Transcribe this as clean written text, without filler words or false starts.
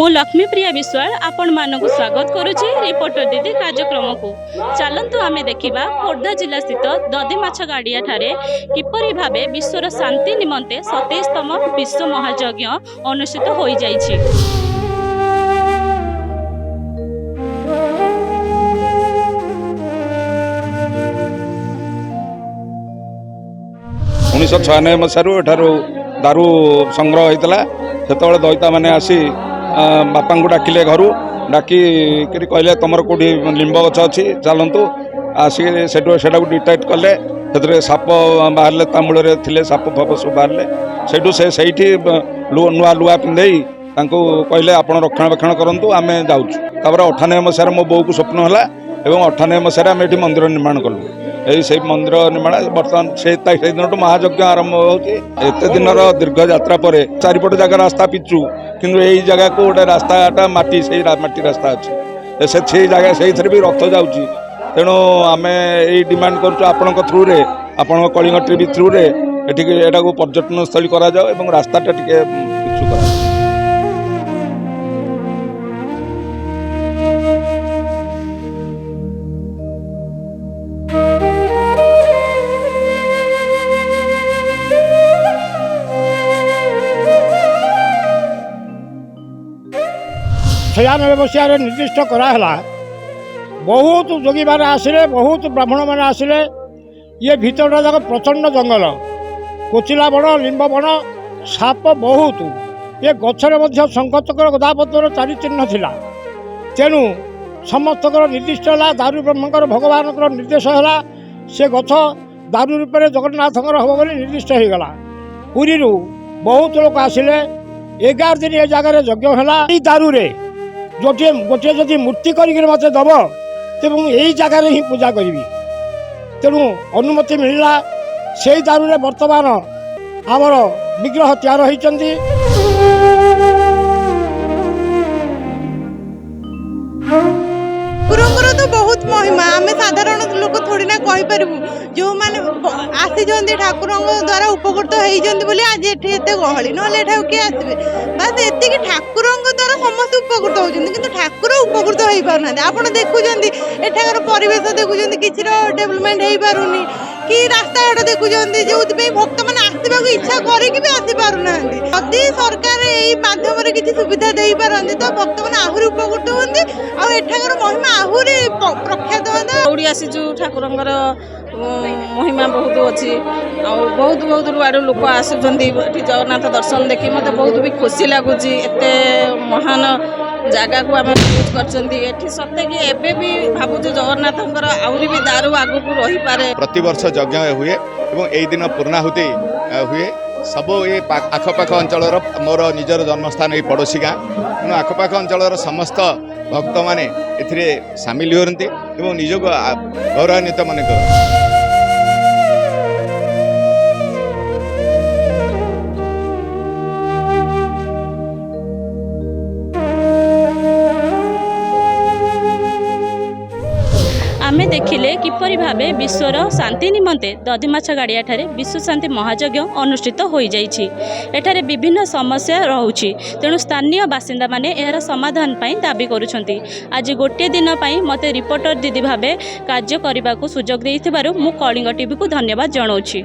मु लक्ष्मीप्रिया विश्वाल आपण मानक स्वागत करुछि रिपोर्टर दीदी कार्यक्रम को। चलतु आमे देखिबा खोर्धा जिला स्थित दधिमाछ गाड़िया ठारे किपरि भाबे विश्वर शांति निमंते 27तम विश्व महायज्ञ अनुष्ठित होई जाइछि। 1996 मसीह दारू संग्रह होता से दईता मैंने आसी बापा को डाकिले घर डाकी कहले तुम कौटी लिंब गच अच्छी चलतु आसिक से डिटेक्ट कले से साप बाहर तामूल थे साप फाप सब बाहर से नुआ लुआ पिंधे कहले आप रक्षणाबेक्षण करूँ आम जाऊँ। 98 मसीह मो बो को स्वप्न है और 98 मसीह आम ये मंदिर निर्माण कलु। यही मंदिर निर्माण बर्तमान से दिन महायज्ञ आरंभ होते दिन दीर्घ यात्रा पर चारिपट जगह रास्ता पिचु किंतु यही जगह को गोटे रास्ता माटी से माटी रास्ता अच्छे से जगह से भी रथ जाऊँगी। तेणु आम यही डिमांड करूँ थ्रु रे आपण कलिंग टीवी थ्रु रे एटा को पर्यटन स्थली करा जाओ एवं रास्ताटा टिके पिचु करा। छयानबे मसीह निर्दिष्ट कराला बहुत जोगी मैंने आसिले बहुत ब्राह्मण मैंने आसिले। ये भीतर जाक प्रचंड जंगल कोचिला बण लिंब बण साप बहुत ये गचर शंखचक्र गदापद्मर चारि चिन्ह थिला। तेणु समस्त निर्दिष्ट है दारू ब्रह्मकर भगवान निर्देश है से गछ दारू रूप में जगन्नाथ हम बोली निर्दिष्ट हो गला। पुरी बहुत लोग आसिले 11 दिन ये जगह यज्ञ है। दारू रे गोटे गोटे जदि मूर्ति कर मत दब तेणु यही जगार ही पूजा करी। तेणु अनुमति मिलला से दारू रे वर्तमान आमर विग्रह तैयार होती। ठाकुर तो बहुत महिमा आम साधारण लोक थोड़ी ना कहीपर जो मैंने आसी ठाकुर द्वारा उपकृत होती आज ये गहली ना किए आसवे बस ये ठाकुर द्वारा समस्त उपकृत होती कि ठाकुर उपकृत हो पारना। आप देखुं एठार परिवेश देखुं किसी डेभलपमेंट हो पारुनी कि रास्ता घाट देखुं जो भक्त मैंने आसवाक इच्छा करके भी आसी पारना। जदि सरकार यही माध्यम किसी सुविधा दे पारती तो भक्त मैंने आहरी उपकृत होती आठार महिमा आहरी प्रख्यात होता। दौड़ी आसीचु ठाकुर महिमा बहुत अच्छी बहुत बहुत आड़ लोक आसुँच जगन्नाथ दर्शन देखी मत बहुत भी खुशी लगुच। एत महान जगह को आम यूज कर सत्य कि एवं भी भावुँ जगन्नाथ आहरी भी दारू आगु को रही पारे। प्रति वर्ष यज्ञ हुए और यही दिन पूर्णाहुति हुए सब ये आखपाख अंचल मोर निजर जन्मस्थान ये पड़ोशी गाँ तेणु आखपाख अंचल समस्त भक्त माने एथिरे सामिल होती और निजक गौरवान्वित मन कर। आमे देखिले किपरि भाबे विश्वर शांति निमंते दधिमाछ गाड़िया ठारे विश्व शांति महायज्ञ अनुष्ठित होई जाइछि। एठारे विभिन्न समस्या रहुछि तेणु स्थानीय बासिंदा माने एहार समाधान पई दाबी करूछंती। आज गोटे दिन पई मते रिपोर्टर दीदी भाबे कार्य करबाकू सुजोग देइथिबारु मु कलिंग टीवी को धन्यवाद जणाउछि।